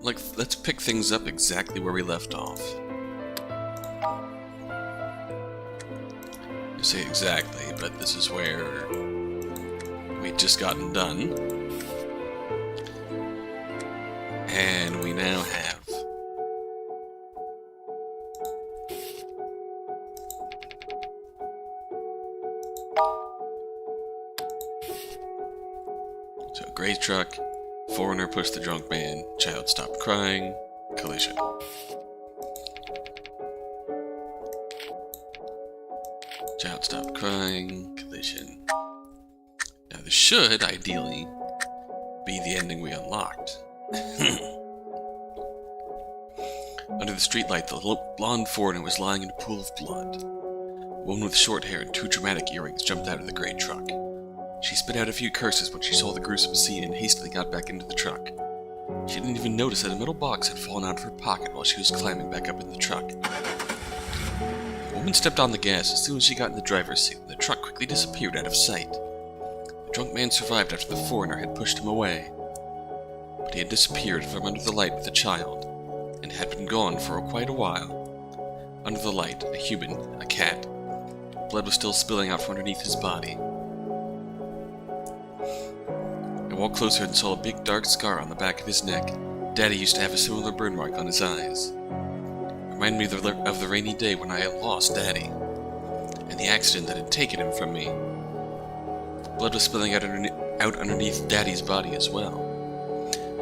Like, let's pick things up exactly where we left off. You say exactly, but this is where we'd just gotten done. And we now have so a gray truck, foreigner pushed the drunk man, child stopped crying, collision. Child stopped crying, collision. Now this should, ideally, be the ending we unlocked. Under the streetlight, the blonde foreigner was lying in a pool of blood. A woman with short hair and two dramatic earrings jumped out of the gray truck. She spit out a few curses when she saw the gruesome scene and hastily got back into the truck. She didn't even notice that a metal box had fallen out of her pocket while she was climbing back up in the truck. The woman stepped on the gas as soon as she got in the driver's seat, and the truck quickly disappeared out of sight. The drunk man survived after the foreigner had pushed him away. But he had disappeared from under the light with the child, and had been gone for quite a while. Under the light, a human, a cat. Blood was still spilling out from underneath his body. I walked closer and saw a big dark scar on the back of his neck. Daddy used to have a similar burn mark on his eyes. It reminded me of the rainy day when I had lost Daddy, and the accident that had taken him from me. Blood was spilling out underneath Daddy's body as well.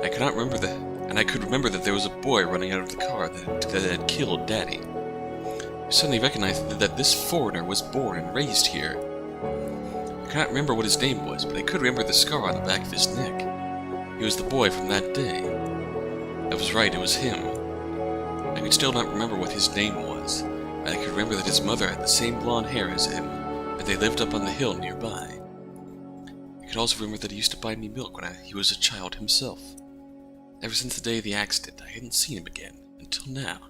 I could not remember that, and I could remember that there was a boy running out of the car that had killed Daddy. I suddenly recognized that this foreigner was born and raised here. I cannot remember what his name was, but I could remember the scar on the back of his neck. He was the boy from that day. I was right, it was him. I could still not remember what his name was, but I could remember that his mother had the same blonde hair as him, and they lived up on the hill nearby. I could also remember that he used to buy me milk when he was a child himself. Ever since the day of the accident, I hadn't seen him again, until now.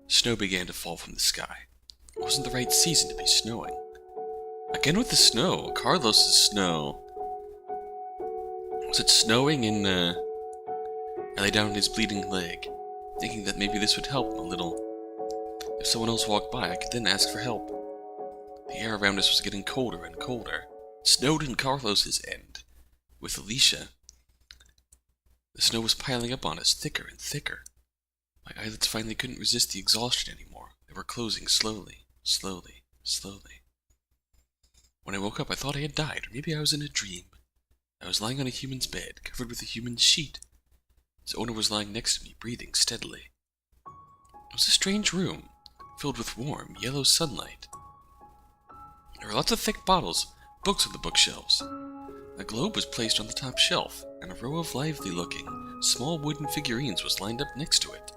Snow began to fall from the sky. It wasn't the right season to be snowing. Again with the snow. Carlos's snow. Was it snowing in, I lay down on his bleeding leg, thinking that maybe this would help him a little. If someone else walked by, I could then ask for help. The air around us was getting colder and colder. It snowed in Carlos's end. With Alicia, the snow was piling up on us thicker and thicker. My eyelids finally couldn't resist the exhaustion anymore. They were closing slowly, slowly, slowly. When I woke up, I thought I had died, or maybe I was in a dream. I was lying on a human's bed, covered with a human sheet. Its owner was lying next to me, breathing steadily. It was a strange room, filled with warm, yellow sunlight. There were lots of thick bottles, books on the bookshelves. A globe was placed on the top shelf, and a row of lively-looking, small wooden figurines was lined up next to it.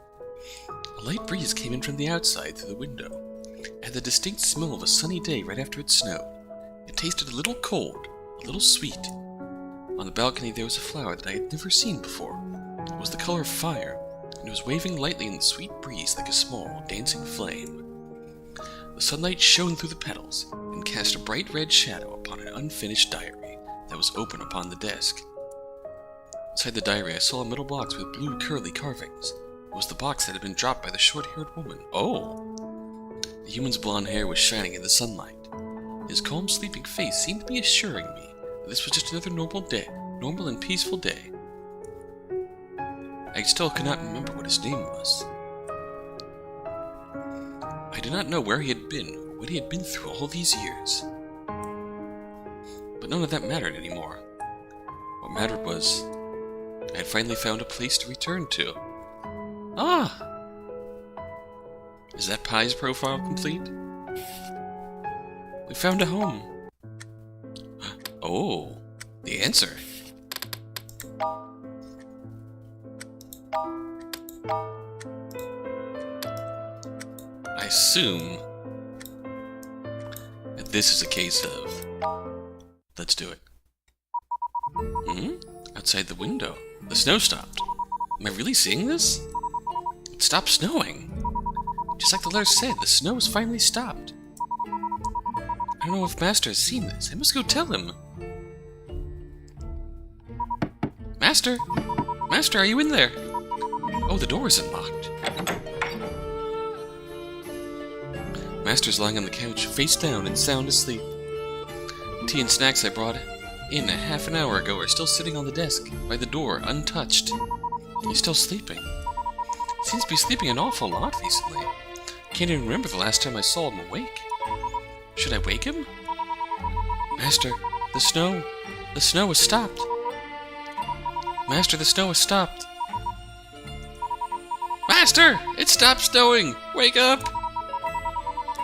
A light breeze came in from the outside through the window, and had the distinct smell of a sunny day right after it snowed. It tasted a little cold, a little sweet. On the balcony there was a flower that I had never seen before. It was the color of fire, and it was waving lightly in the sweet breeze like a small, dancing flame. The sunlight shone through the petals, and cast a bright red shadow upon an unfinished diary that was open upon the desk. Inside the diary I saw a metal box with blue curly carvings. It was the box that had been dropped by the short-haired woman. Oh! The human's blonde hair was shining in the sunlight. His calm, sleeping face seemed to be assuring me that this was just another normal and peaceful day. I still could not remember what his name was. I did not know where he had been, or what he had been through all these years. But none of that mattered anymore. What mattered was, I had finally found a place to return to. Ah! Is that Pie's profile complete? We found a home. Oh, the answer. I assume that this is a case of... Let's do it. Outside the window. The snow stopped. Am I really seeing this? It stopped snowing. Just like the letter said, the snow has finally stopped. I don't know if Master has seen this. I must go tell him. Master? Master, are you in there? Oh, the door isn't locked. Master's lying on the couch, face down and sound asleep. Tea and snacks I brought in a half an hour ago are still sitting on the desk, by the door, untouched. He's still sleeping. Seems to be sleeping an awful lot recently. Can't even remember the last time I saw him awake. Should I wake him? Master, the snow has stopped. Master, the snow has stopped. Master, it stopped snowing. Wake up.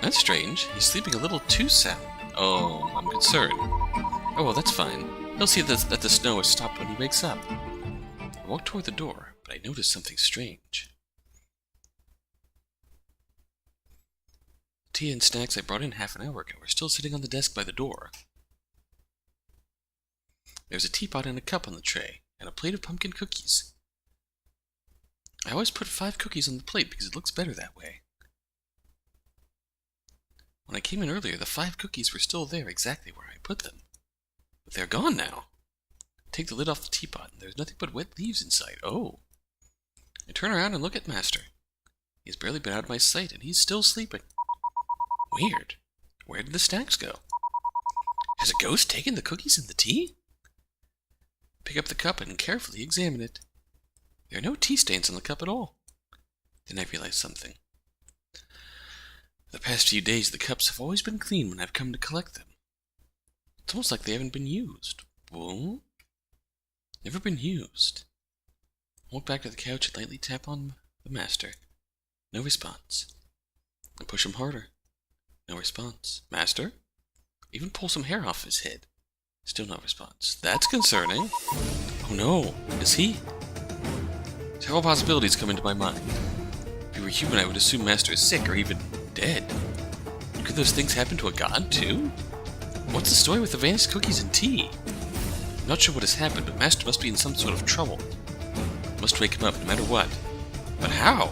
That's strange. He's sleeping a little too sound. Oh, I'm concerned. Oh, well, that's fine. He'll see that the snow has stopped when he wakes up. I walked toward the door, but I noticed something strange. Tea and snacks I brought in half an hour ago are still sitting on the desk by the door. There's a teapot and a cup on the tray, and a plate of pumpkin cookies. I always put 5 cookies on the plate because it looks better that way. When I came in earlier, the 5 cookies were still there exactly where I put them. But they're gone now. Take the lid off the teapot, and there's nothing but wet leaves inside. Oh. I turn around and look at Master. He's barely been out of my sight, and he's still sleeping. Weird. Where did the snacks go? Has a ghost taken the cookies and the tea? Pick up the cup and carefully examine it. There are no tea stains on the cup at all. Then I realized something. The past few days, the cups have always been clean when I've come to collect them. It's almost like they haven't been used. Whoa? Never been used. Walk back to the couch and lightly tap on the Master. No response. I push him harder. No response. Master? Even pull some hair off his head. Still no response. That's concerning. Oh no. Is he? Several possibilities come into my mind. If he were human, I would assume Master is sick or even dead. Could those things happen to a god, too? What's the story with the vanished cookies and tea? I'm not sure what has happened, but Master must be in some sort of trouble. Must wake him up no matter what. But how?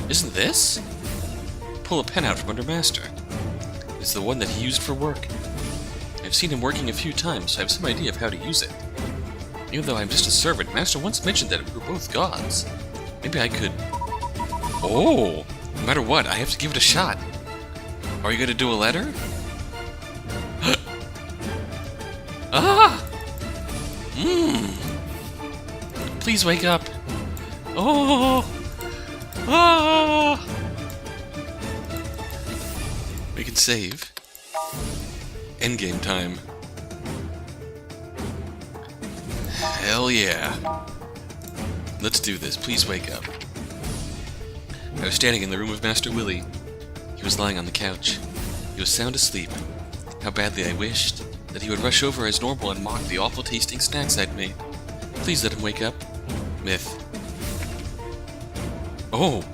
Isn't this? Pull a pen out from under Master. It's the one that he used for work. I've seen him working a few times, so I have some idea of how to use it. Even though I'm just a servant, Master once mentioned that we were both gods. Maybe I could... Oh! No matter what, I have to give it a shot. Are you going to do a letter? Ah! Please wake up. Oh! Ah! We can save. Endgame time. Hell yeah. Let's do this. Please wake up. I was standing in the room of Master Willie. He was lying on the couch. He was sound asleep. How badly I wished that he would rush over as normal and mock the awful tasting snacks I'd made. Please let him wake up. Myth. Oh!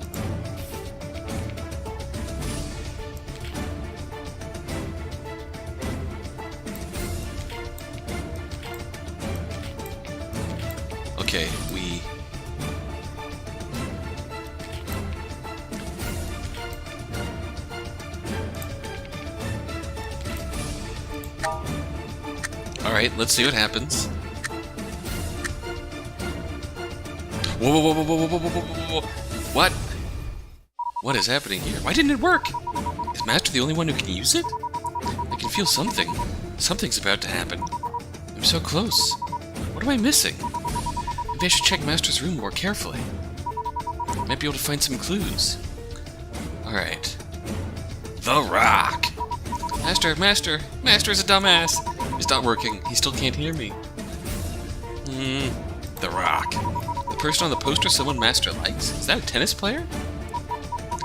Okay, we... Alright, let's see what happens. Whoa, whoa, whoa, whoa, whoa, whoa, whoa, whoa, whoa. What? What is happening here? Why didn't it work? Is Master the only one who can use it? I can feel something. Something's about to happen. I'm so close. What am I missing? Maybe I should check Master's room more carefully. Might be able to find some clues. Alright. The Rock! Master is a dumbass! It's not working. He still can't hear me. The Rock. The person on the poster someone Master likes? Is that a tennis player?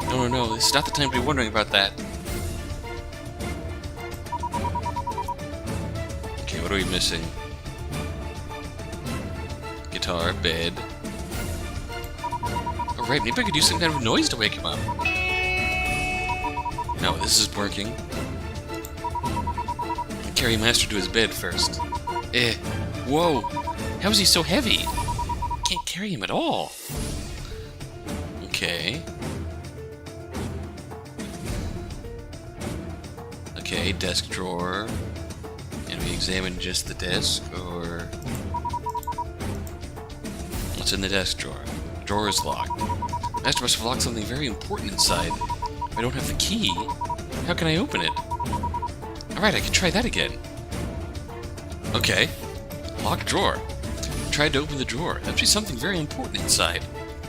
No, this is not the time to be wondering about that. Okay, what are we missing? Guitar, bed. Alright, maybe I could use some kind of noise to wake him up. No, this is working. I'll carry Master to his bed first. Whoa! How is he so heavy? I can't carry him at all. Okay. Okay, desk drawer. And we examine just the desk, or... What's in the desk drawer? The drawer is locked. Master must have locked something very important inside. If I don't have the key, how can I open it? Alright, I can try that again. Okay. Locked drawer. I tried to open the drawer. There must be something very important inside.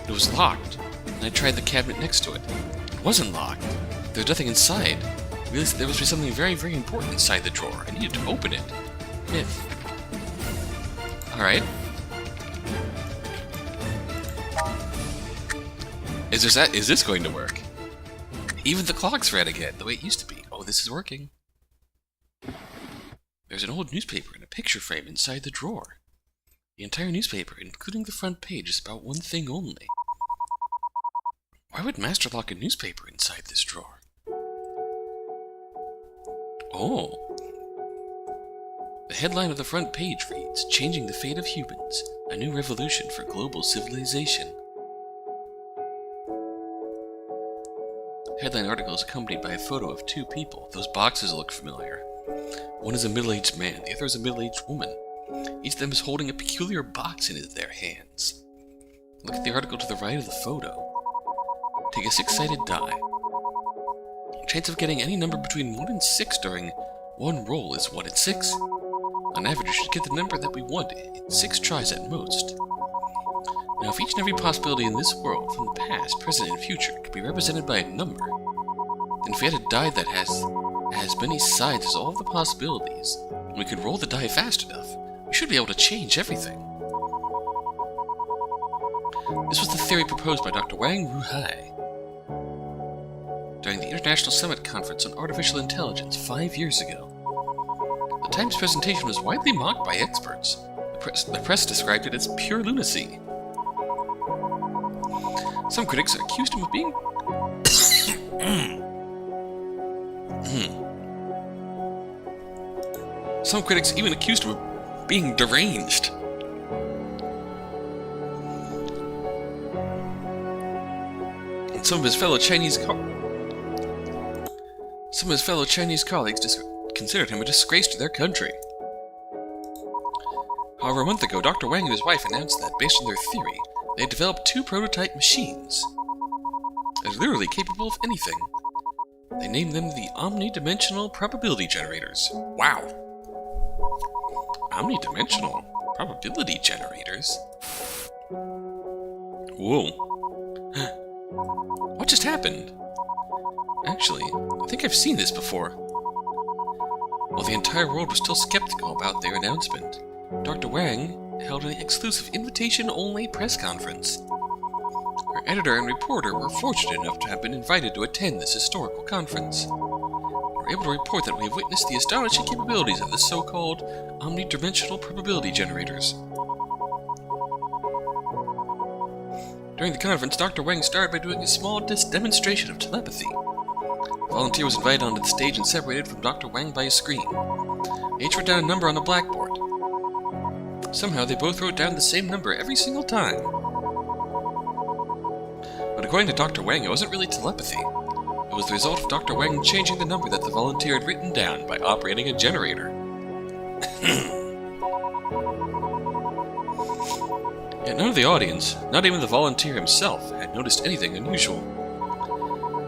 It was locked, and I tried the cabinet next to it. It wasn't locked. There was nothing inside. I realized there must be something very, very important inside the drawer. I needed to open it. Myth. Alright. Is this going to work? Even the clock's red again, the way it used to be. Oh, this is working. There's an old newspaper and a picture frame inside the drawer. The entire newspaper, including the front page, is about one thing only. Why would Master lock a newspaper inside this drawer? Oh. The headline of the front page reads, "Changing the Fate of Humans, a New Revolution for Global Civilization." The headline article is accompanied by a photo of two people. Those boxes look familiar. One is a middle-aged man, the other is a middle-aged woman. Each of them is holding a peculiar box in their hands. Look at the article to the right of the photo. Take a six-sided die. The chance of getting any number between 1 and 6 during one roll is 1 in 6. On average, you should get the number that we want in 6 tries at most. Now, if each and every possibility in this world, from the past, present, and future, could be represented by a number, then if we had a die that has as many sides as all of the possibilities, and we could roll the die fast enough, we should be able to change everything. This was the theory proposed by Dr. Wang Ruhai during the International Summit Conference on Artificial Intelligence 5 years ago. The Times presentation was widely mocked by experts. The press described it as pure lunacy. Some critics accused him of being Some critics even accused him of being deranged. And some of his fellow Chinese colleagues considered him a disgrace to their country. However, a month ago, Dr. Wang and his wife announced that, based on their theory, they had developed 2 prototype machines that are literally capable of anything. They named them the omnidimensional probability generators. Wow! Omnidimensional probability generators? Whoa. What just happened? Actually, I think I've seen this before. While the entire world was still skeptical about their announcement, Dr. Wang held an exclusive invitation-only press conference. Our editor and reporter were fortunate enough to have been invited to attend this historical conference. We're able to report that we have witnessed the astonishing capabilities of the so-called omnidimensional probability generators. During the conference, Dr. Wang started by doing a small demonstration of telepathy. A volunteer was invited onto the stage and separated from Dr. Wang by a screen. They each wrote down a number on a blackboard. Somehow, they both wrote down the same number every single time. But according to Dr. Wang, it wasn't really telepathy. It was the result of Dr. Wang changing the number that the volunteer had written down by operating a generator. Yet none of the audience, not even the volunteer himself, had noticed anything unusual.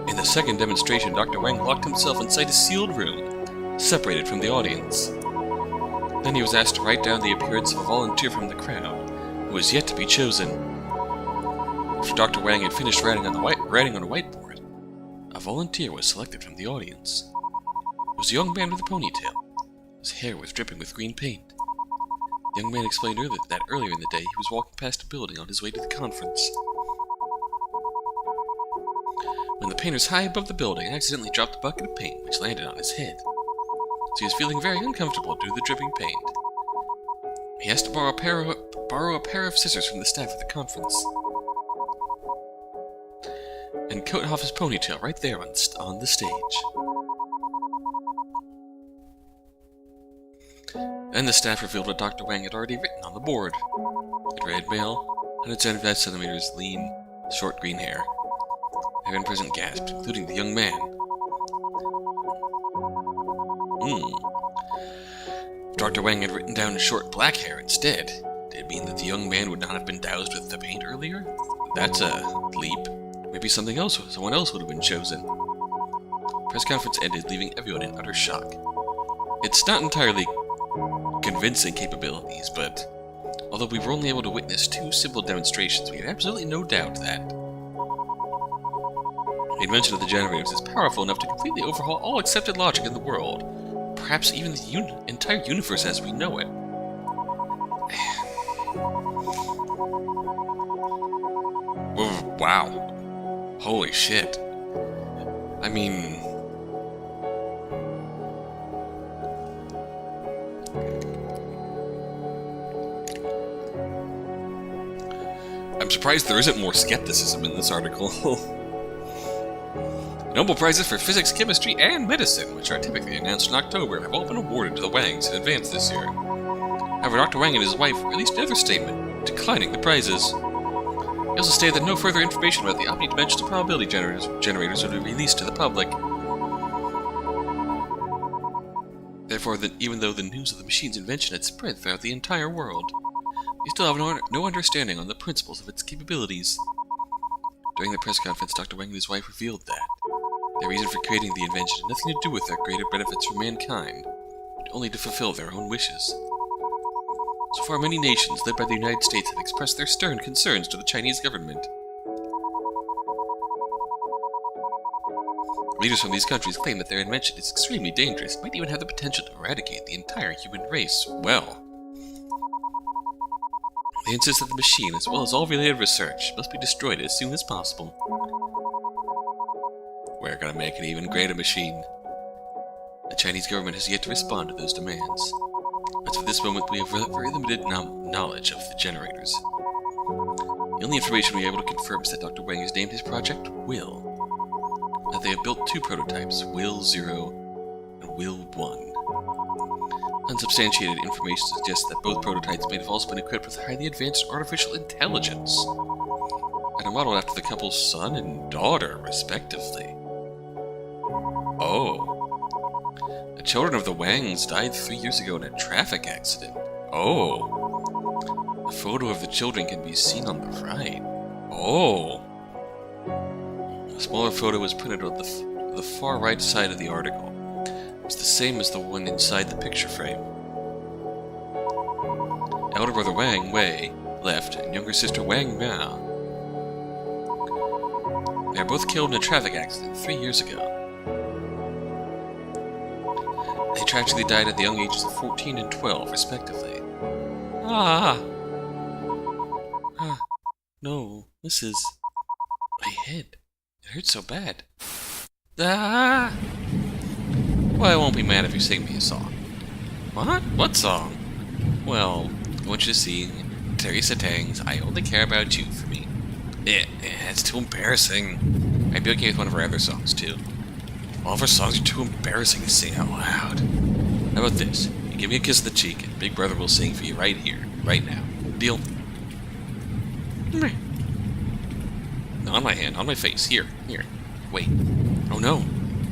In the second demonstration, Dr. Wang locked himself inside a sealed room, separated from the audience. Then he was asked to write down the appearance of a volunteer from the crowd, who was yet to be chosen. After Dr. Wang had finished writing on a whiteboard, a volunteer was selected from the audience. It was a young man with a ponytail. His hair was dripping with green paint. The young man explained that earlier in the day he was walking past a building on his way to the conference. When the paint was high above the building, he accidentally dropped a bucket of paint, which landed on his head. So he was feeling very uncomfortable due to the dripping paint. He asked to borrow a pair of scissors from the staff at the conference, and cut off his ponytail right there on the stage. Then the staff revealed what Dr. Wang had already written on the board. It read, male, 175 centimeters, lean, short green hair. Everyone present gasped, including the young man. If Dr. Wang had written down short black hair instead, Did it mean that the young man would not have been doused with the paint earlier? That's a leap. Maybe someone else would have been chosen. The press conference ended, leaving everyone in utter shock. It's not entirely convincing capabilities, but although we were only able to witness 2 simple demonstrations, we have absolutely no doubt that the invention of the generators is powerful enough to completely overhaul all accepted logic in the world, perhaps even the entire universe as we know it. Whoa, wow. Holy shit. I mean... I'm surprised there isn't more skepticism in this article. Nobel Prizes for Physics, Chemistry, and Medicine, which are typically announced in October, have all been awarded to the Wangs in advance this year. However, Dr. Wang and his wife released another statement, declining the prizes. He also stated that no further information about the omnidimensional probability generators would be released to the public. Therefore, even though the news of the machine's invention had spread throughout the entire world, we still have no understanding on the principles of its capabilities. During the press conference, Dr. Wang and his wife revealed that their reason for creating the invention had nothing to do with their greater benefits for mankind, but only to fulfill their own wishes. So far, many nations, led by the United States, have expressed their stern concerns to the Chinese government. Leaders from these countries claim that their invention is extremely dangerous and might even have the potential to eradicate the entire human race. Well, they insist that the machine, as well as all related research, must be destroyed as soon as possible. We're gonna make an even greater machine. The Chinese government has yet to respond to those demands. As of this moment, we have very limited knowledge of the generators. The only information we are able to confirm is that Dr. Wang has named his project Will. That they have built 2 prototypes, Will 0 and Will 1. Unsubstantiated information suggests that both prototypes may have also been equipped with highly advanced artificial intelligence, and are modeled after the couple's son and daughter, respectively. Oh. The children of the Wangs died 3 years ago in a traffic accident. Oh. A photo of the children can be seen on the right. Oh. A smaller photo was printed on the far right side of the article. It's the same as the one inside the picture frame. Elder brother Wang Wei, left, and younger sister Wang Miao. They are both killed in a traffic accident 3 years ago. They tragically died at the young ages of 14 and 12, respectively. No, this is... my head. It hurts so bad. Well, I won't be mad if you sing me a song. What? What song? Well, I want you to sing Teresa Tang's I Only Care About You for me. It's too embarrassing. I'd be okay with one of her other songs, too. All of her songs are too embarrassing to sing out loud. How about this? You give me a kiss on the cheek, and Big Brother will sing for you right here, right now. Deal? No, on my hand, on my face. Here. Wait. Oh no.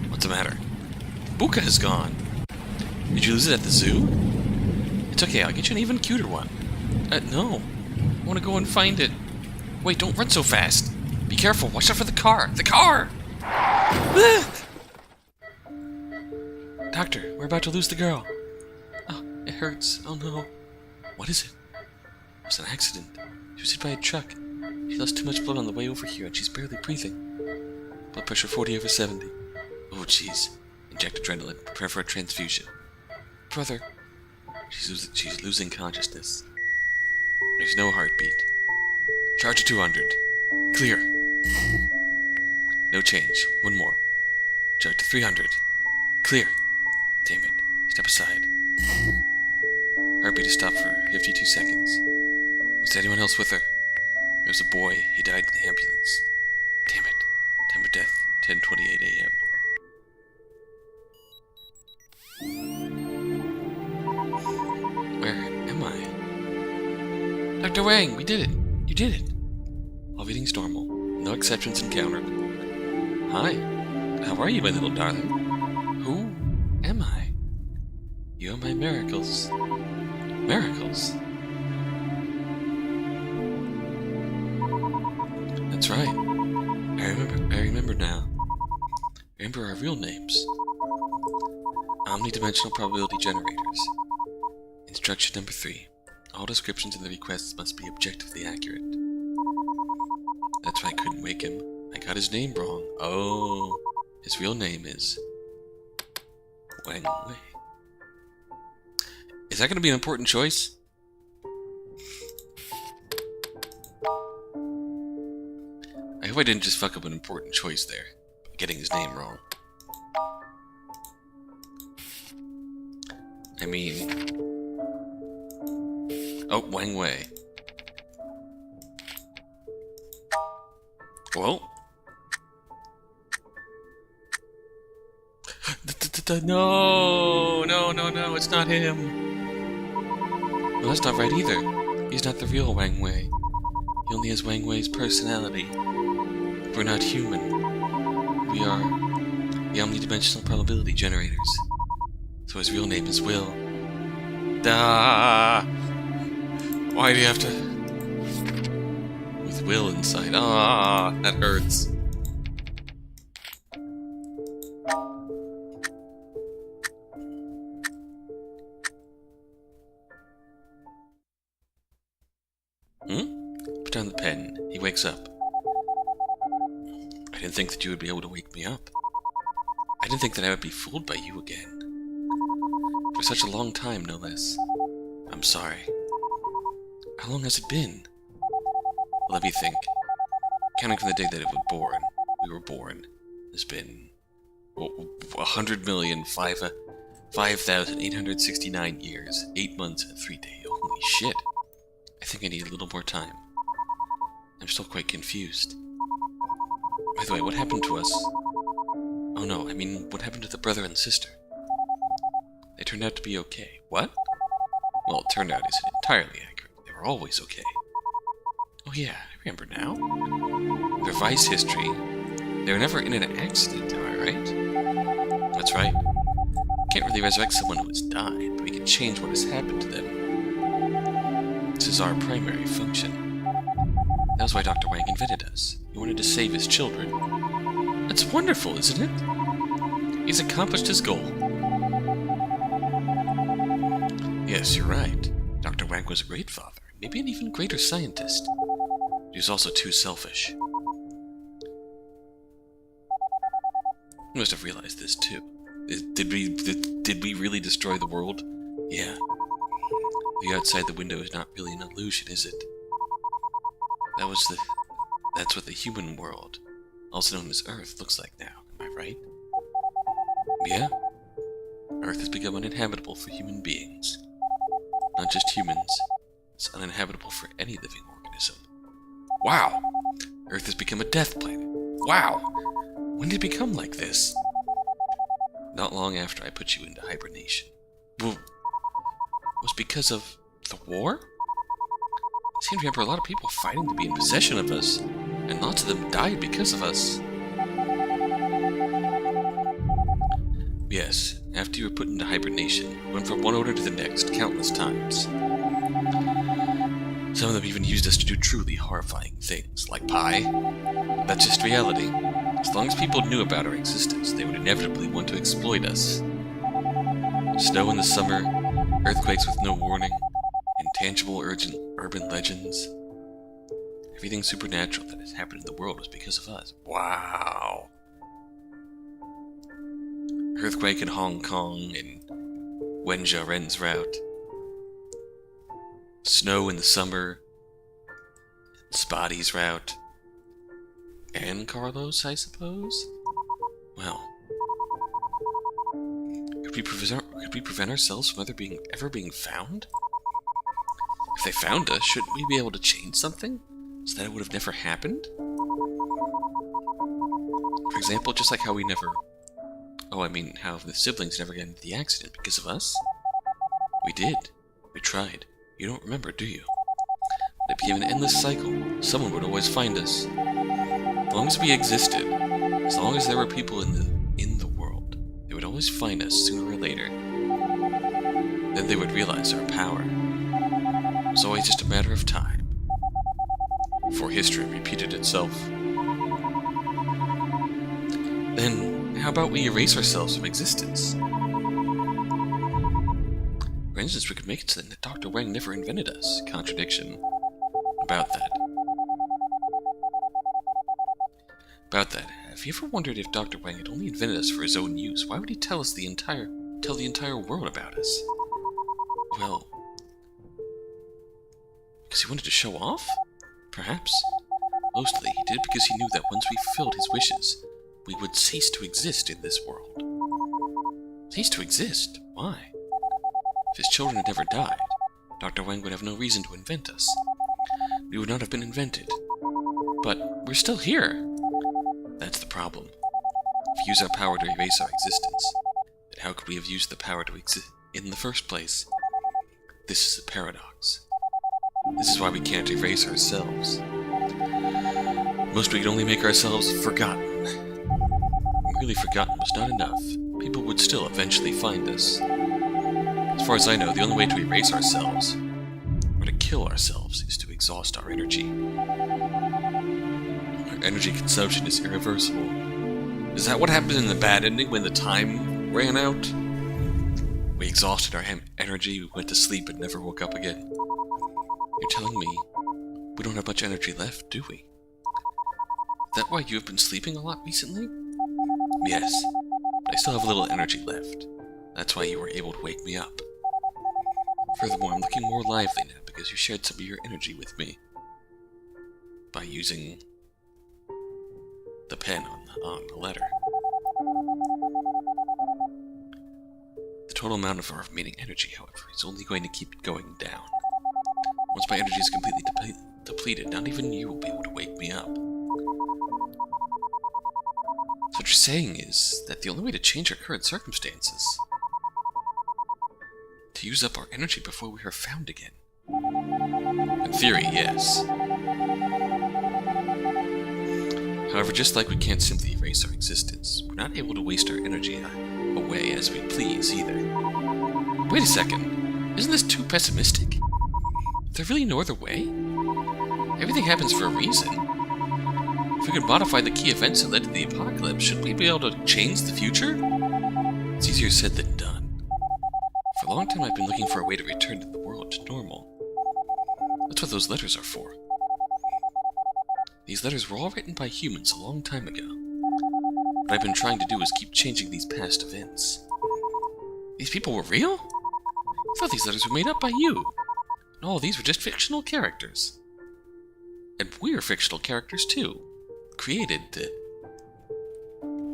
What's the matter? Buka is gone. Did you lose it at the zoo? It's okay, I'll get you an even cuter one. No. I want to go and find it. Wait, don't run so fast. Be careful, watch out for the car. The car! Doctor, we're about to lose the girl. Oh, it hurts. Oh no. What is it? It was an accident. She was hit by a truck. She lost too much blood on the way over here and she's barely breathing. Blood pressure 40/70. Oh jeez. Inject adrenaline. Prepare for a transfusion. Brother. She's losing consciousness. There's no heartbeat. Charge to 200. Clear. No change. One more. Charge to 300. Clear. Damn it. Step aside. Heartbeat is stopped for 52 seconds. Was there anyone else with her? There was a boy. He died in the ambulance. Damn it. Time of death, 10:28 a.m. Where am I? Dr. Wang, we did it. You did it. All readings normal. No exceptions encountered. Hi. How are you, my little darling? Who am I? You are my miracles. Miracles? That's right. I remember now. I remember our real names. Omnidimensional probability generators. Instruction number 3. All descriptions in the requests must be objectively accurate. That's why I couldn't wake him. I got his name wrong. Oh, his real name is Wang Wei. Is that going to be an important choice? I hope I didn't just fuck up an important choice there, by getting his name wrong. I mean... Oh, Wang Wei. Well... No, it's not him. Well, that's not right either. He's not the real Wang Wei. He only has Wang Wei's personality. We're not human. We are the omnidimensional probability generators. So his real name is Will. Why do you have to... With Will inside. That hurts. Put down the pen. He wakes up. I didn't think that you would be able to wake me up. I didn't think that I would be fooled by you again. For such a long time, no less. I'm sorry. How long has it been? Let me think. Counting from the day that we were born, it's been 100,005,869 years, 8 months, and 3 days. Holy shit. I think I need a little more time. I'm still quite confused. By the way, what happened to us? Oh no, I mean, what happened to the brother and sister? They turned out to be okay. What? Well, it turned out isn't entirely accurate. They were always okay. Oh yeah, I remember now. Revise history. They were never in an accident, am I right? That's right. Can't really resurrect someone who has died, but we can change what has happened to them. This is our primary function. That was why Dr. Wang invented us. He wanted to save his children. That's wonderful, isn't it? He's accomplished his goal. Yes, you're right. Dr. Wang was a great father, maybe an even greater scientist. He was also too selfish. You must have realized this too. Did we really destroy the world? Yeah. The outside the window is not really an illusion, is it? That's what the human world, also known as Earth, looks like now, am I right? Yeah. Earth has become uninhabitable for human beings. Not just humans, it's uninhabitable for any living organism. Wow! Earth has become a death planet. Wow! When did it become like this? Not long after I put you into hibernation. Well, was because of the war? I seem to remember a lot of people fighting to be in possession of us, and lots of them died because of us. Yes, after you were put into hibernation, you went from one order to the next countless times. Some of them even used us to do truly horrifying things, like pie. That's just reality. As long as people knew about our existence, they would inevitably want to exploit us. Snow in the summer, earthquakes with no warning, intangible urban legends. Everything supernatural that has happened in the world was because of us. Wow. Earthquake in Hong Kong and Wen Zhaoren's route. Snow in the summer. Spotty's route. And Carlos, I suppose? Well. Could we prevent ourselves from ever being found? If they found us, shouldn't we be able to change something? So that it would have never happened? For example, just like how we never... how the siblings never got into the accident because of us? We did. We tried. You don't remember, do you? It became an endless cycle. Someone would always find us. As long as we existed, as long as there were people in the world, they would always find us sooner or later. Then they would realize our power. It was always just a matter of time. before history repeated itself. Then, how about we erase ourselves from existence? For instance, we could make it so that Dr. Wang never invented us. Contradiction. About that. Have you ever wondered if Dr. Wang had only invented us for his own use? Why would he tell the entire world about us? Well, because he wanted to show off? Perhaps. Mostly, he did because he knew that once we fulfilled his wishes, we would cease to exist in this world. Cease to exist? Why? If his children had never died, Dr. Wang would have no reason to invent us. We would not have been invented. But we're still here. That's the problem. If we use our power to erase our existence, then how could we have used the power to exist in the first place? This is a paradox. This is why we can't erase ourselves. Most we can only make ourselves forgotten. Really forgotten was not enough. People would still eventually find us. As far as I know, the only way to erase ourselves, or to kill ourselves, is to exhaust our energy. Our energy consumption is irreversible. Is that what happened in the bad ending when the time ran out? We exhausted our energy, we went to sleep and never woke up again. You're telling me we don't have much energy left, do we? Is that why you have been sleeping a lot recently? Yes, but I still have a little energy left. That's why you were able to wake me up. Furthermore, I'm looking more lively now because you shared some of your energy with me. By using the pen on the letter. The total amount of our remaining energy, however, is only going to keep going down. Once my energy is completely depleted, not even you will be able to wake me up. So what you're saying is that the only way to change our current circumstances to use up our energy before we are found again. In theory, yes. However, just like we can't simply erase our existence, we're not able to waste our energy away as we please either. Wait a second, isn't this too pessimistic? Is there really no other way? Everything happens for a reason. If we could modify the key events that led to the apocalypse, shouldn't we be able to change the future? It's easier said than done. For a long time I've been looking for a way to return to the world to normal. That's what those letters are for. These letters were all written by humans a long time ago. What I've been trying to do is keep changing these past events. These people were real? I thought these letters were made up by you. And all these were just fictional characters. And we're fictional characters too. Created to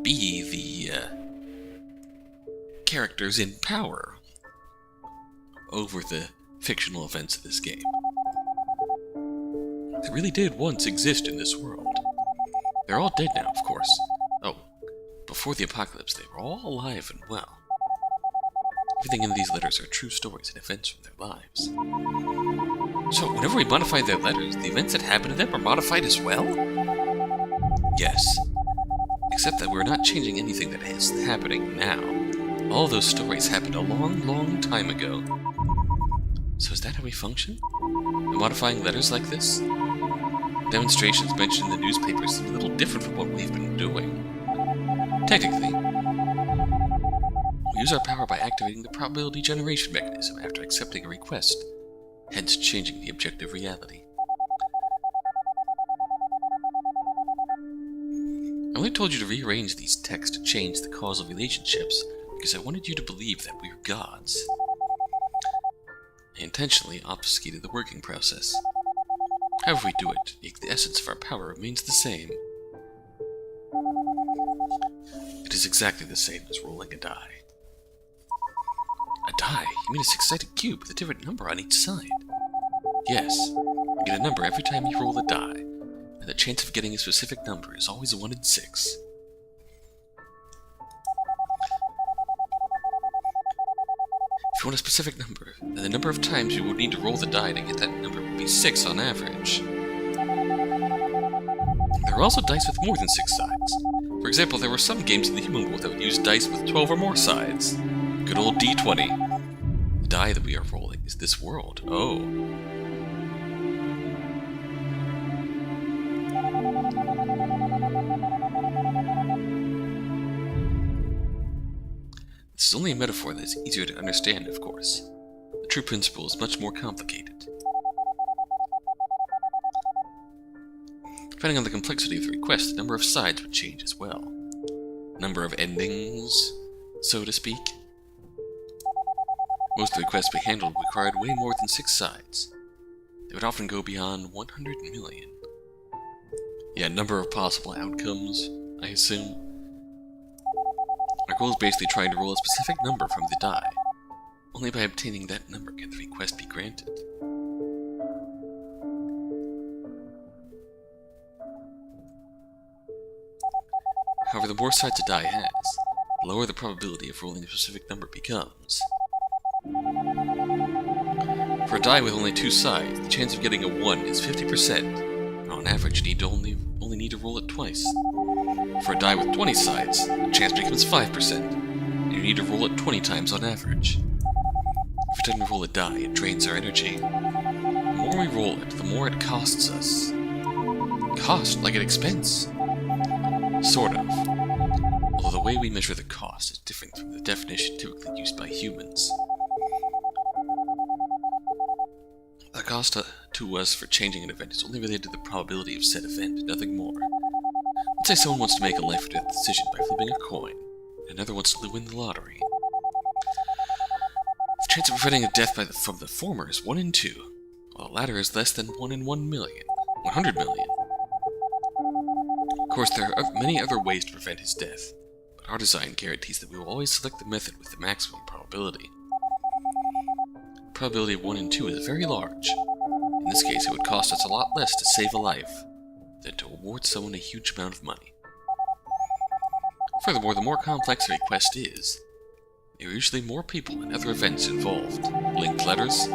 be the characters in power over the fictional events of this game. They really did once exist in this world. They're all dead now, of course. Oh, before the apocalypse, they were all alive and well. Everything in these letters are true stories and events from their lives. So, whenever we modify their letters, the events that happen to them are modified as well? Yes. Except that we're not changing anything that is happening now. All those stories happened a long, long time ago. So is that how we function? Modifying letters like this? Demonstrations mentioned in the newspapers seem a little different from what we've been doing. Technically, we use our power by activating the probability generation mechanism after accepting a request, hence changing the objective reality. I only told you to rearrange these texts to change the causal relationships because I wanted you to believe that we are gods. I intentionally obfuscated the working process. However we do it, the essence of our power remains the same. It is exactly the same as rolling a die. A die? You mean a six-sided cube with a different number on each side? Yes, you get a number every time you roll a die, and the chance of getting a specific number is always 1 in 6. If you want a specific number, then the number of times you would need to roll the die to get that number would be 6 on average. There are also dice with more than 6 sides. For example, there were some games in the human world that would use dice with 12 or more sides. Good old D20. The die that we are rolling is this world. Oh. is only a metaphor that is easier to understand, of course. The true principle is much more complicated. Depending on the complexity of the request, the number of sides would change as well. Number of endings, so to speak. Most of the requests we handled required way more than 6 sides. They would often go beyond 100 million. Yeah, number of possible outcomes, I assume. Our goal is basically trying to roll a specific number from the die. Only by obtaining that number can the request be granted. However, the more sides a die has, the lower the probability of rolling a specific number becomes. For a die with only 2 sides, the chance of getting a 1 is 50%, and on average you only need to roll it twice. For a die with 20 sides, the chance becomes 5%, and you need to roll it 20 times on average. Every time we roll a die, it drains our energy. The more we roll it, the more it costs us. Cost? Like an expense? Sort of. Although the way we measure the cost is different from the definition typically used by humans. The cost to us for changing an event is only related to the probability of said event, nothing more. Let's say someone wants to make a life or death decision by flipping a coin, and another wants to win the lottery. The chance of preventing a death from the former is 1 in 2, while the latter is less than 1 in 1 million, 100 million. Of course, there are many other ways to prevent his death, but our design guarantees that we will always select the method with the maximum probability. The probability of 1 in 2 is very large. In this case, it would cost us a lot less to save a life than to award someone a huge amount of money. Furthermore, the more complex a request is, there are usually more people and other events involved. Linked letters.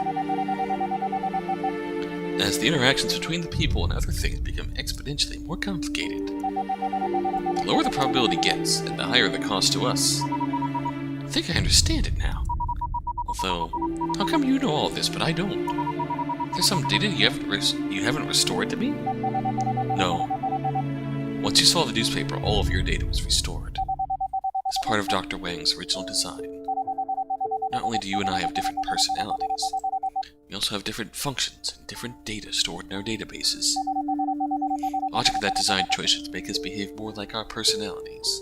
As the interactions between the people and other things become exponentially more complicated, the lower the probability gets, and the higher the cost to us. I think I understand it now. Although, how come you know all this, but I don't? There's some data you haven't restored to me? No. Once you saw the newspaper, all of your data was restored. As part of Dr. Wang's original design. Not only do you and I have different personalities, we also have different functions and different data stored in our databases. The logic of that design choice is to make us behave more like our personalities.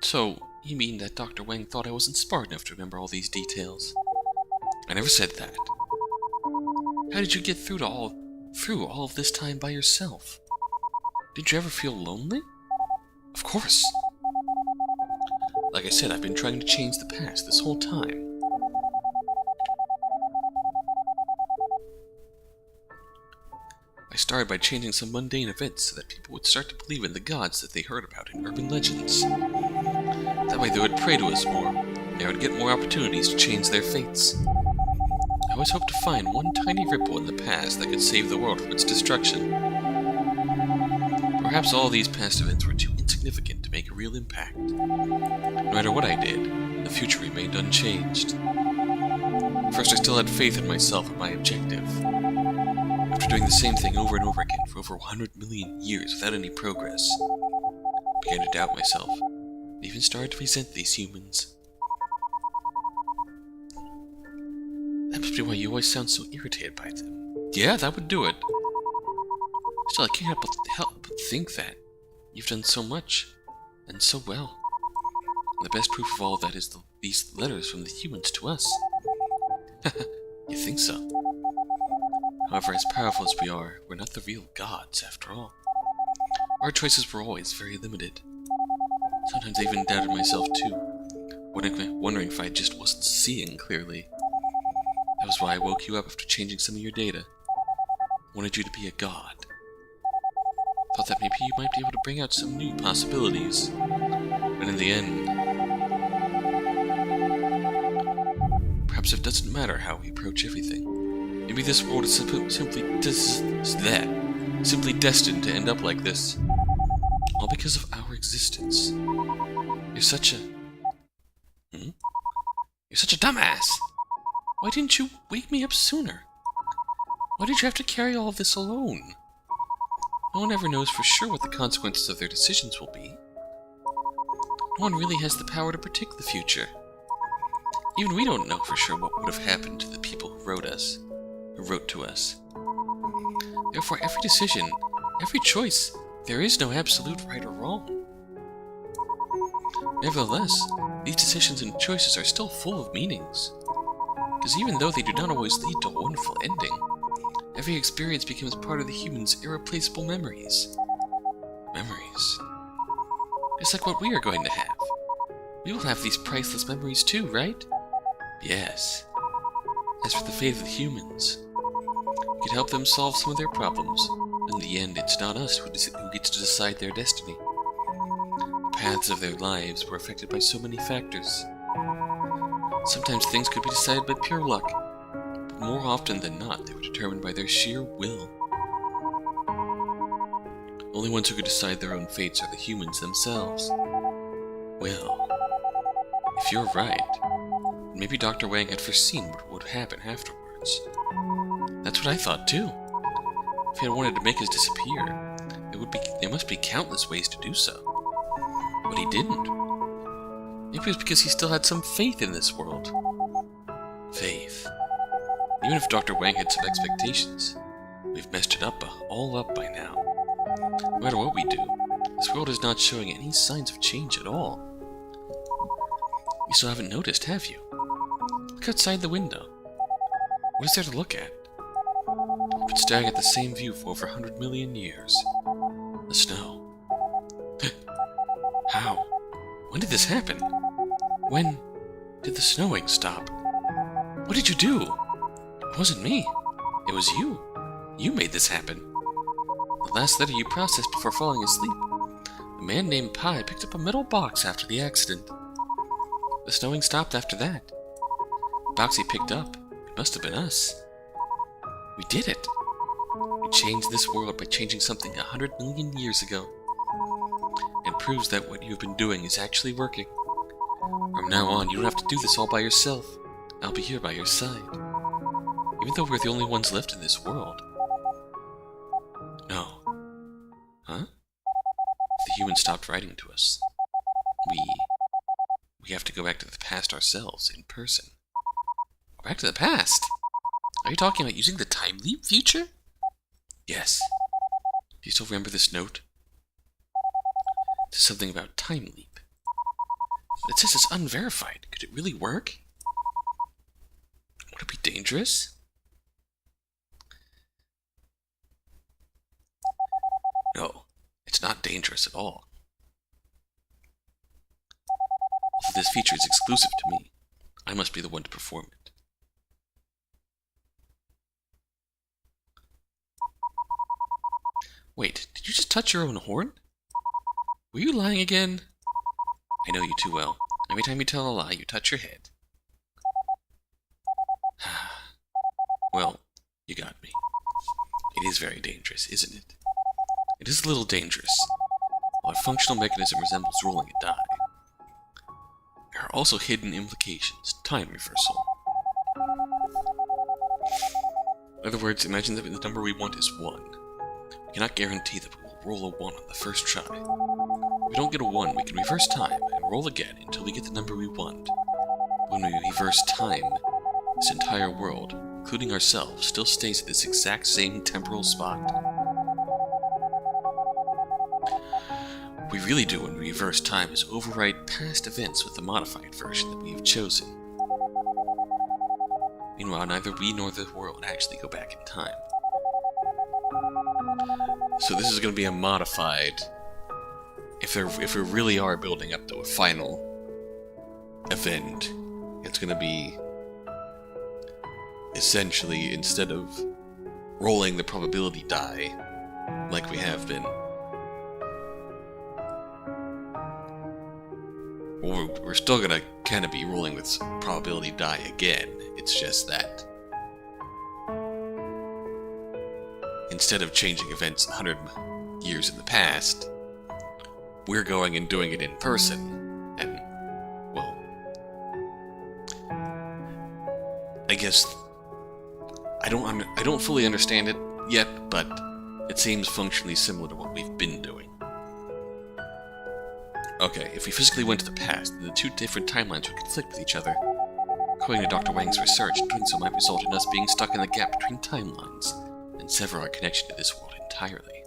So, you mean that Dr. Wang thought I wasn't smart enough to remember all these details? I never said that. How did you get through all of this time by yourself? Did you ever feel lonely? Of course. Like I said, I've been trying to change the past this whole time. I started by changing some mundane events so that people would start to believe in the gods that they heard about in urban legends. That way they would pray to us more, and they would get more opportunities to change their fates. I always hoped to find one tiny ripple in the past that could save the world from its destruction. Perhaps all these past events were too insignificant to make a real impact. No matter what I did, the future remained unchanged. First, I still had faith in myself and my objective. After doing the same thing over and over again for over 100 million years without any progress, I began to doubt myself, and even started to resent these humans. That must be why you always sound so irritated by them. Yeah, that would do it. Still, I can't help but think that you've done so much, and so well. And the best proof of all of that is these letters from the humans to us. You think so? However, as powerful as we are, we're not the real gods, after all. Our choices were always very limited. Sometimes I even doubted myself too, wondering if I just wasn't seeing clearly. That was why I woke you up after changing some of your data. I wanted you to be a god. Thought that maybe you might be able to bring out some new possibilities. But in the end, perhaps it doesn't matter how we approach everything. Maybe this world is simply destined to end up like this. All because of our existence. You're such a dumbass! Why didn't you wake me up sooner? Why did you have to carry all of this alone? No one ever knows for sure what the consequences of their decisions will be. No one really has the power to predict the future. Even we don't know for sure what would have happened to the people who wrote to us. Therefore, every decision, every choice, there is no absolute right or wrong. Nevertheless, these decisions and choices are still full of meanings. Because even though they do not always lead to a wonderful ending, every experience becomes part of the human's irreplaceable memories. Memories. Just like what we are going to have. We will have these priceless memories too, right? Yes. As for the fate of the humans, we can help them solve some of their problems. In the end, it's not us who gets to decide their destiny. The paths of their lives were affected by so many factors. Sometimes things could be decided by pure luck, but more often than not, they were determined by their sheer will. Only ones who could decide their own fates are the humans themselves. Well, if you're right, maybe Dr. Wang had foreseen what would happen afterwards. That's what I thought too. If he had wanted to make us disappear, there must be countless ways to do so. But he didn't. Maybe it was because he still had some faith in this world. Faith. Even if Dr. Wang had some expectations, we've messed it up all up by now. No matter what we do, this world is not showing any signs of change at all. You still haven't noticed, have you? Look outside the window. What is there to look at? I've been staring at the same view for over 100 million years. The snow. How? When did this happen? When did the snowing stop? What did you do? It wasn't me. It was you. You made this happen. The last letter you processed before falling asleep. A man named Pi picked up a metal box after the accident. The snowing stopped after that. The box he picked up, it must have been us. We did it. We changed this world by changing something 100 million years ago. It proves that what you have been doing is actually working. From now on, you don't have to do this all by yourself. I'll be here by your side. Even though we're the only ones left in this world. No. Huh? The humans stopped writing to us. We have to go back to the past ourselves, in person. Go back to the past? Are you talking about using the time leap feature? Yes. Do you still remember this note? It says something about time leap. It says it's unverified. Could it really work? Would it be dangerous? No, it's not dangerous at all. Although this feature is exclusive to me, I must be the one to perform it. Wait, did you just touch your own horn? Were you lying again? I know you too well. Every time you tell a lie, you touch your head. Well, you got me. It is very dangerous, isn't it? It is a little dangerous. While our functional mechanism resembles rolling a die, there are also hidden implications. Time reversal. In other words, imagine that the number we want is 1. We cannot guarantee that we will roll a 1 on the first try. If we don't get a 1, we can reverse time and roll again until we get the number we want. When we reverse time, this entire world, including ourselves, still stays at this exact same temporal spot. What we really do when we reverse time is overwrite past events with the modified version that we have chosen. Meanwhile, neither we nor the world actually go back in time. So this is going to be a modified... If we really are building up to a final event, it's going to be essentially, instead of rolling the probability die like we have been, we're still going to kind of be rolling with probability die again. It's just that instead of changing events 100 years in the past, we're going and doing it in person, and, well, I guess I don't fully understand it yet, but it seems functionally similar to what we've been doing. Okay, if we physically went to the past, then the two different timelines would conflict with each other. According to Dr. Wang's research, doing so might result in us being stuck in the gap between timelines, and sever our connection to this world entirely.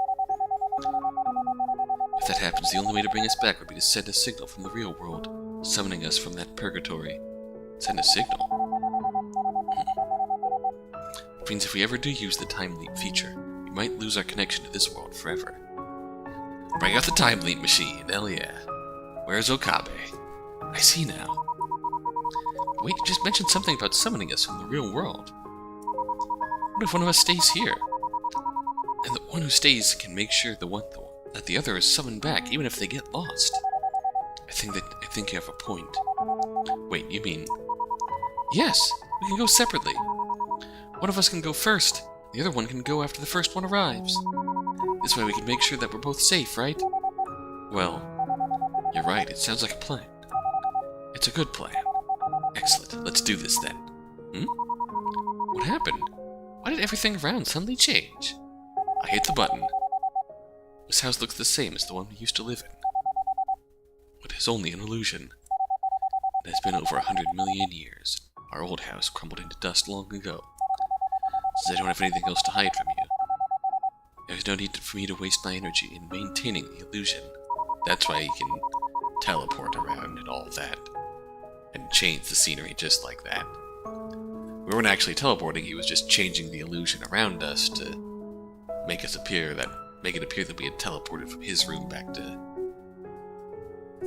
If that happens, the only way to bring us back would be to send a signal from the real world, summoning us from that purgatory. Send a signal? Which means if we ever do use the time leap feature, we might lose our connection to this world forever. Bring out the time leap machine, hell yeah. Where's Okabe? I see now. Wait, you just mentioned something about summoning us from the real world. What if one of us stays here? And the one who stays can make sure that the other is summoned back, even if they get lost. I think you have a point. Wait, you mean... Yes, we can go separately. One of us can go first. The other one can go after the first one arrives. This way we can make sure that we're both safe, right? Well, you're right, it sounds like a plan. It's a good plan. Excellent, let's do this then. What happened? Why did everything around suddenly change? I hit the button. This house looks the same as the one we used to live in. But it's only an illusion. It has been over 100 million years. Our old house crumbled into dust long ago. Since I don't have anything else to hide from you, there's no need for me to waste my energy in maintaining the illusion. That's why you can teleport around and all that. And change the scenery just like that. We weren't actually teleporting, he was just changing the illusion around us to make it appear that we had teleported from his room back to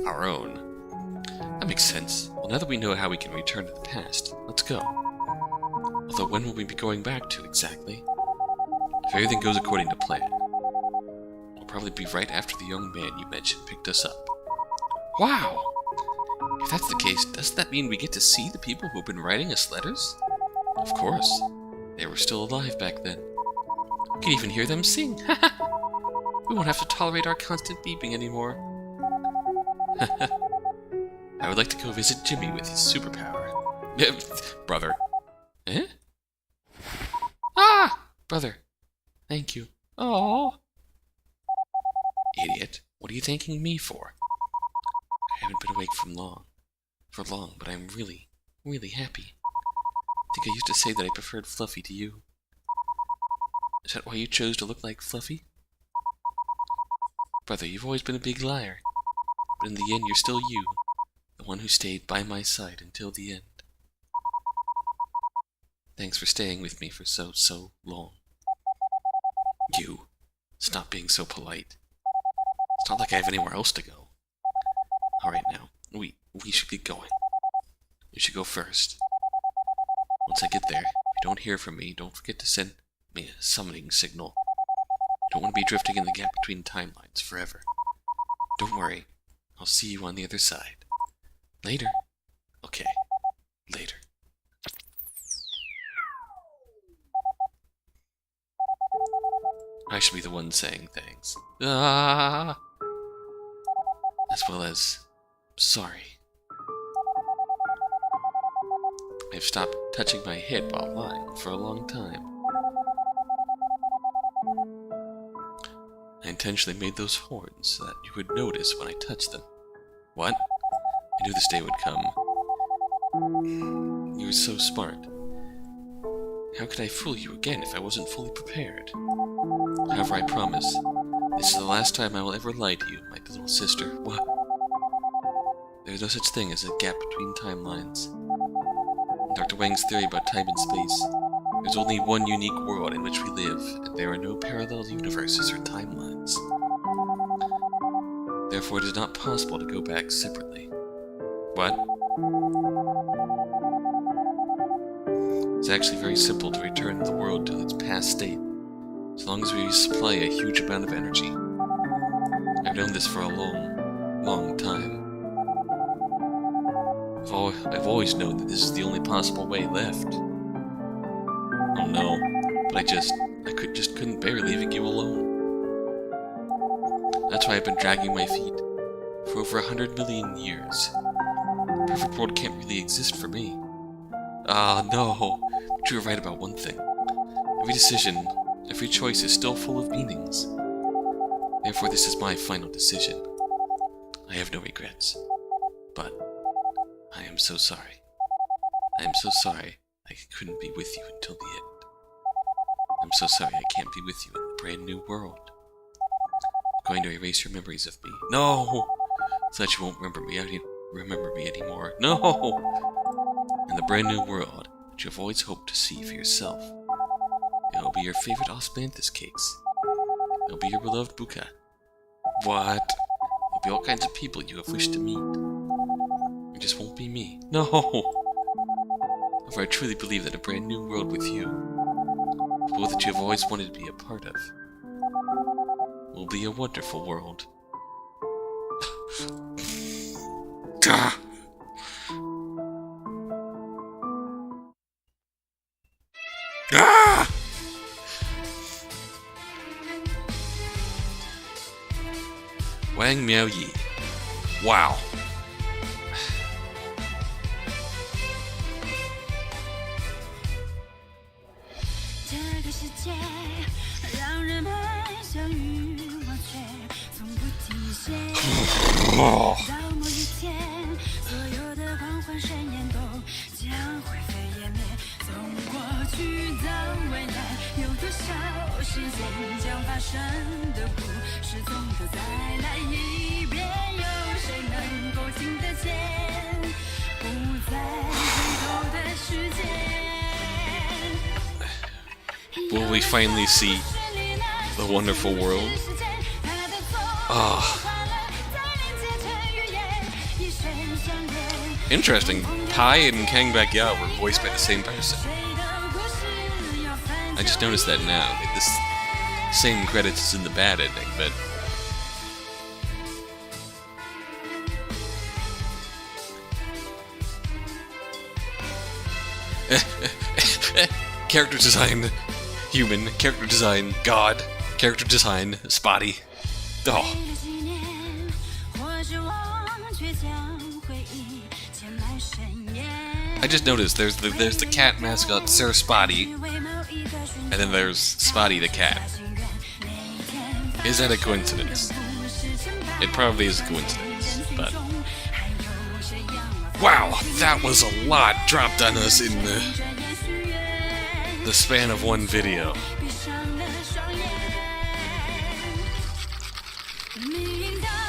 our own. That makes sense. Well, now that we know how we can return to the past, let's go. Although when will we be going back to exactly? If everything goes according to plan, it'll probably be right after the young man you mentioned picked us up. Wow! If that's the case, doesn't that mean we get to see the people who've been writing us letters? Of course. They were still alive back then. We can even hear them sing. We won't have to tolerate our constant beeping anymore. I would like to go visit Jimmy with his superpower. Brother. Eh? Ah! Brother. Thank you. Oh. Idiot. What are you thanking me for? I haven't been awake for long, but I'm really, really happy. I think I used to say that I preferred Fluffy to you. Is that why you chose to look like Fluffy? Brother, you've always been a big liar. But in the end, you're still you. The one who stayed by my side until the end. Thanks for staying with me for so long. You. Stop being so polite. It's not like I have anywhere else to go. Alright now, we should get going. You should go first. Once I get there, if you don't hear from me, don't forget to send me a summoning signal. Don't want to be drifting in the gap between timelines forever. Don't worry, I'll see you on the other side. Later. Okay, later. I should be the one saying thanks. Ah! As well as, sorry. I've stopped touching my head while lying for a long time. I intentionally made those horns so that you would notice when I touched them. What? I knew this day would come. You were so smart. How could I fool you again if I wasn't fully prepared? However, I promise, this is the last time I will ever lie to you, my little sister. What? There is no such thing as a gap between timelines. In Dr. Wang's theory about time and space, there's only one unique world in which we live, and there are no parallel universes or timelines. Therefore, it is not possible to go back separately. What? It's actually very simple to return the world to its past state, as long as we supply a huge amount of energy. I've known this for a long time. I've always known that this is the only possible way left. Oh no, but I just couldn't bear leaving you alone. That's why I've been dragging my feet for over 100 million years. The perfect world can't really exist for me. Ah, no, but you were right about one thing. Every decision, every choice is still full of meanings. Therefore, this is my final decision. I have no regrets. But I am so sorry. I am so sorry I couldn't be with you until the end. I'm so sorry I can't be with you in the brand new world. I'm going to erase your memories of me. No! So that you won't remember me anymore. No! In the brand new world that you've always hoped to see for yourself. It'll be your favorite osmanthus cakes. It'll be your beloved buka. What? There'll be all kinds of people you have wished to meet. It just won't be me. No! For I truly believe that a brand new world with you, the world that you have always wanted to be a part of, will be a wonderful world. Wang Miao Yi. Wow. Will we finally see the wonderful world? Interesting. Pai and Kang Bak-ya were voiced by the same person. I just noticed that now. This same credits is in the bad ending, but... Character design, human. Character design, god. Character design, spotty. Oh. I just noticed there's the cat mascot, Sir Spotty, and then there's Spotty the cat. Is that a coincidence? It probably is a coincidence, but... Wow, that was a lot dropped on us in the span of one video.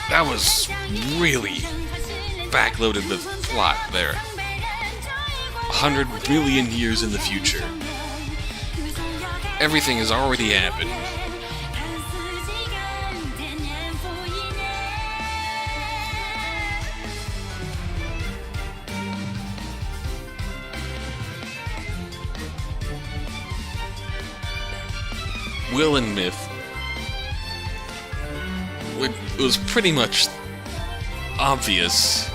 That was really backloaded with plot there. 100 billion years in the future. Everything has already happened. Will and Myth. It was pretty much obvious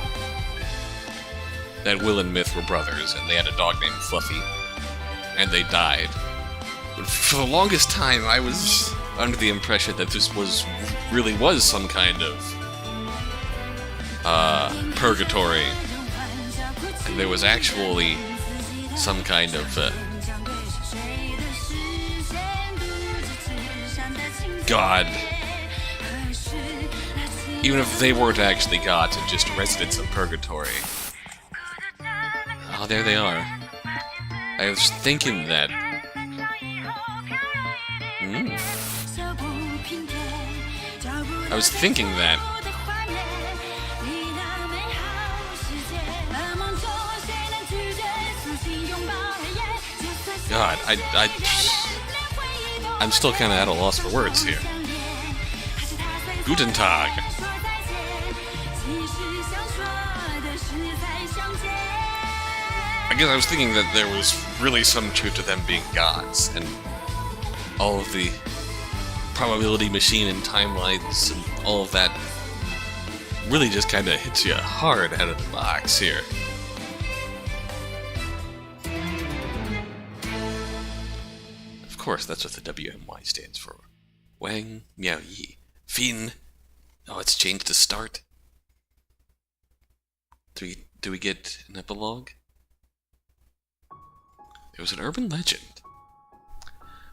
that Will and Myth were brothers, and they had a dog named Fluffy, and they died. But for the longest time, I was under the impression that this really was some kind of purgatory, and there was actually some kind of god. Even if they weren't actually gods and just residents of purgatory. Oh, there they are. I was thinking that... I was thinking that... God, I'm still kind of at a loss for words here. Guten Tag. I guess I was thinking that there was really some truth to them being gods, and all of the probability machine and timelines and all of that really just kind of hits you hard out of the box here. Of course, that's what the WMY stands for. Wang Miao Yi. Fin. Oh, it's changed to start. Do we get an epilogue? There was an urban legend.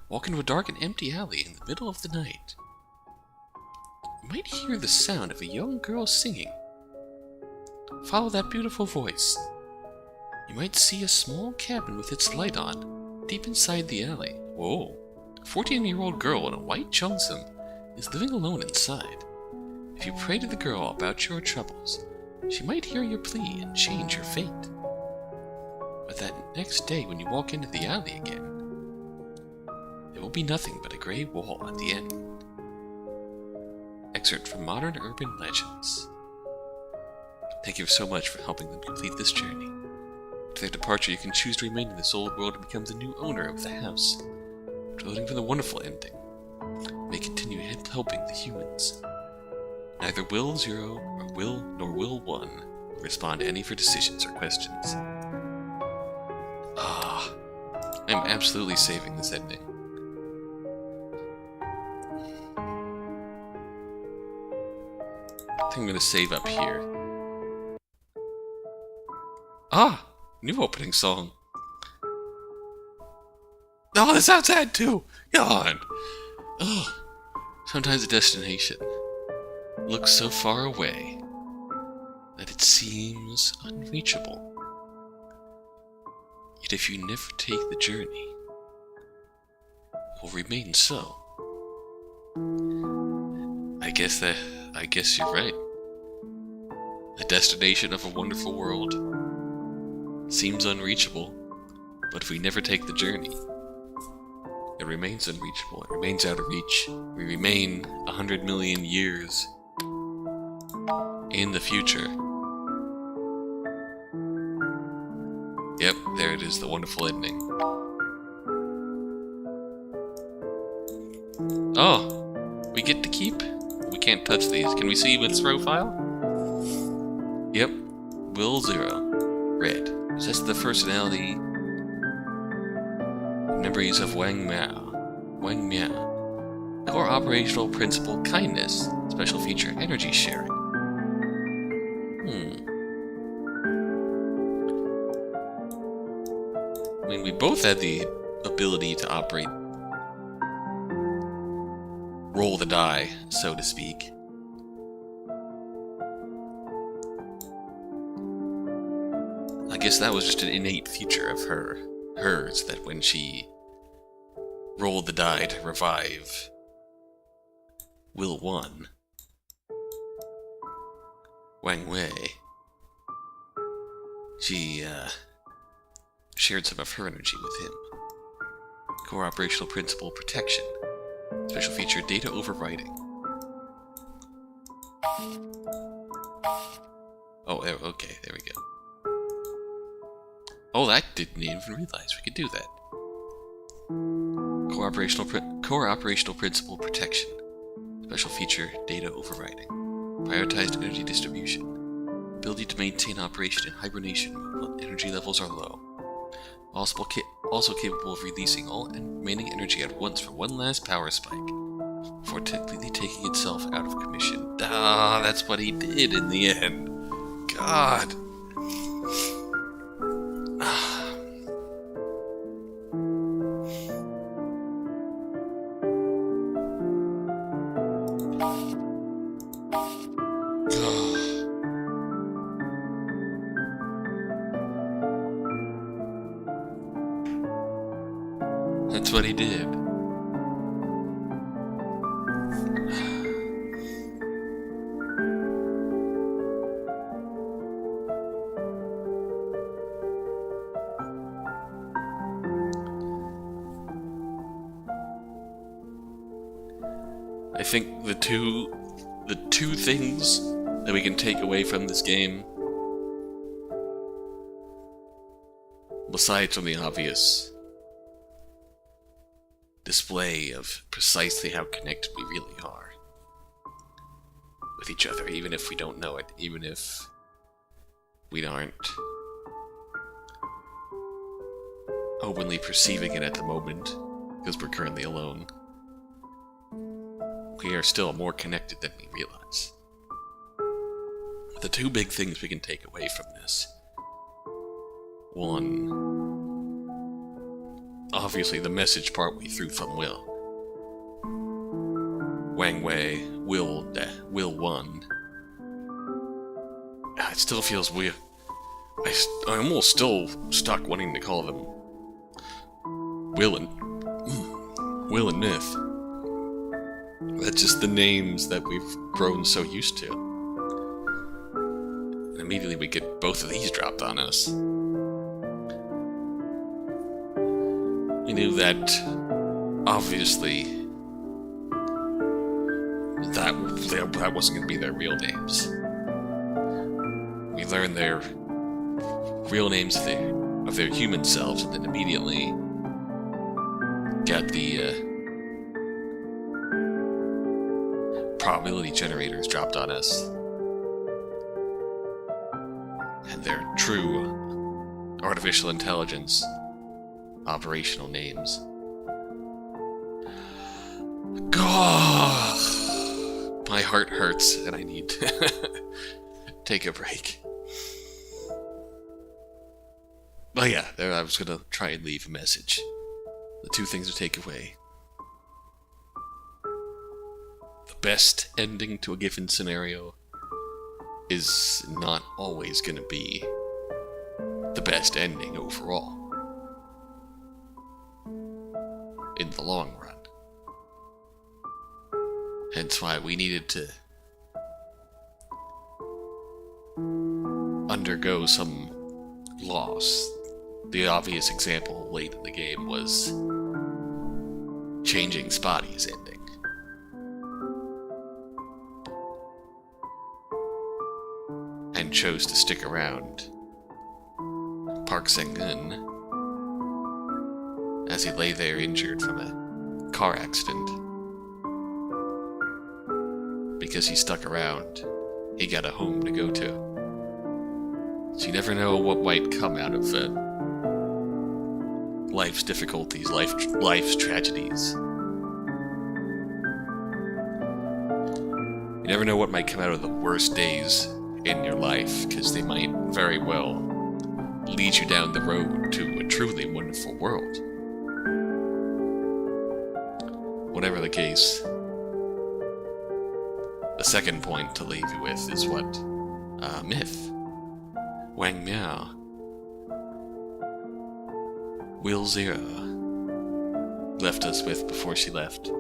Walk into a dark and empty alley in the middle of the night. You might hear the sound of a young girl singing. follow that beautiful voice. You might see a small cabin with its light on, deep inside the alley. Whoa. A 14-year-old girl in a white cheongsam is living alone inside. If you pray to the girl about your troubles, she might hear your plea and change your fate. But that next day when you walk into the alley again, there will be nothing but a gray wall at the end. Excerpt from Modern Urban Legends. Thank you so much for helping them complete this journey. After their departure, you can choose to remain in this old world and become the new owner of the house. After voting for the wonderful ending, you may continue helping the humans. Neither Will 0 nor Will 1 will respond to any of your decisions or questions. I'm absolutely saving this ending. I think I'm going to save up here. New opening song. Oh, this sounds sad too! God! Sometimes a destination looks so far away that it seems unreachable. Yet if you never take the journey, it will remain so. I guess you're right. The destination of a wonderful world seems unreachable, but if we never take the journey, it remains unreachable. It remains out of reach. We remain 100 million years in the future. Yep, there it is, the wonderful ending. Oh, we get to keep? We can't touch these. Can we see its profile? Yep, Will 0, red. Possess the personality memories of Wang Miao. Core operational principle, kindness. Special feature, energy sharing. I mean, we both had the ability to operate, roll the die, so to speak. I guess that was just an innate feature of hers, that when she rolled the die to revive Will 1, Wang Wei, she shared some of her energy with him. Core operational principle, protection. Special feature, data overwriting. Oh, okay, there we go. Oh, I didn't even realize we could do that. Core operational principle, protection. Special feature, data overwriting. Prioritized energy distribution. Ability to maintain operation in hibernation mode when energy levels are low. Also capable of releasing all remaining energy at once for one last power spike, before completely taking itself out of commission. That's what he did in the end. God. That's what he did. I think the two things that we can take away from this game, besides from the obvious display of precisely how connected we really are with each other, even if we don't know it, even if we aren't openly perceiving it at the moment, because we're currently alone. We are still more connected than we realize. The two big things we can take away from this. One, obviously the message partway through from Will. Wang Wei, Will 1. It still feels weird. I'm almost still stuck wanting to call them Will and Myth. That's just the names that we've grown so used to. And immediately we get both of these dropped on us. We knew that, obviously, that wasn't going to be their real names. We learned their real names of their human selves, and then immediately got the probability generators dropped on us. And their true artificial intelligence operational names. God, my heart hurts and I need to take a break. But yeah, there I was gonna try and leave a message. The two things to take away. The best ending to a given scenario is not always gonna be the best ending overall. In the long run. Hence why we needed to undergo some loss. The obvious example late in the game was changing Spotty's ending. And chose to stick around Park Sang-eun as he lay there injured from a car accident. Because he stuck around, he got a home to go to. So you never know what might come out of life's difficulties, life's tragedies. You never know what might come out of the worst days in your life, because they might very well lead you down the road to a truly wonderful world. Whatever the case, the second point to leave you with is what Myth, Wang Miao, Will Zero left us with before she left.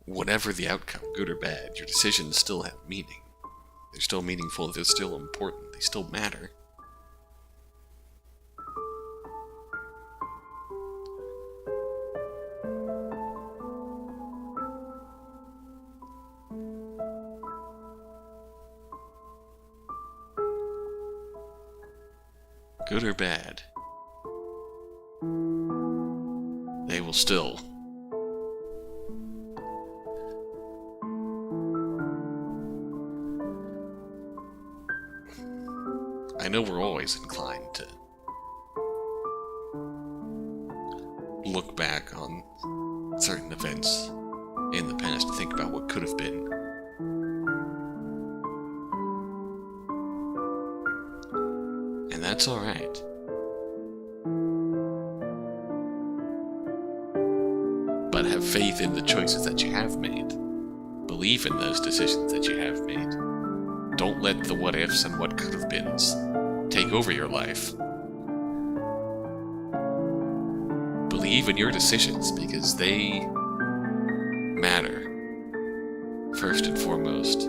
Whatever the outcome, good or bad, your decisions still have meaning. They're still meaningful, they're still important, they still matter. Good or bad, they will still I know we're always inclined to look back on certain events in the past to think about what could have been. And that's alright. But have faith in the choices that you have made. Believe in those decisions that you have made. Don't let the what ifs and what could have beens take over your life. Believe in your decisions because they matter first and foremost.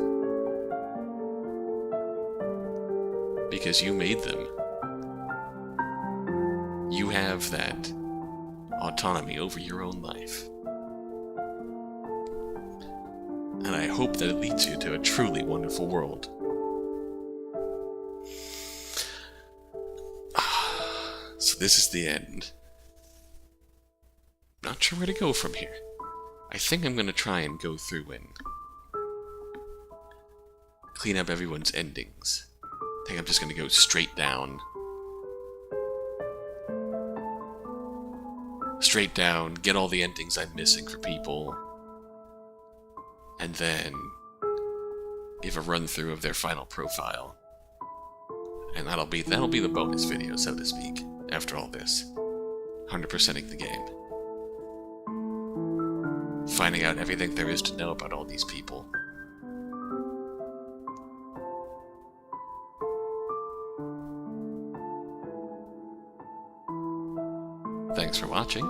Because you made them. You have that autonomy over your own life. And I hope that it leads you to a truly wonderful world. So this is the end. Not sure where to go from here. I think I'm going to try and go through and clean up everyone's endings. I think I'm just going to go straight down. Straight down, get all the endings I'm missing for people, and then give a run-through of their final profile. And that'll be the bonus video, so to speak, after all this. 100%ing the game. finding out everything there is to know about all these people. Thanks for watching,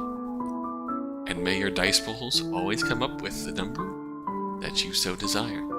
and may your dice rolls always come up with the number that you so desire.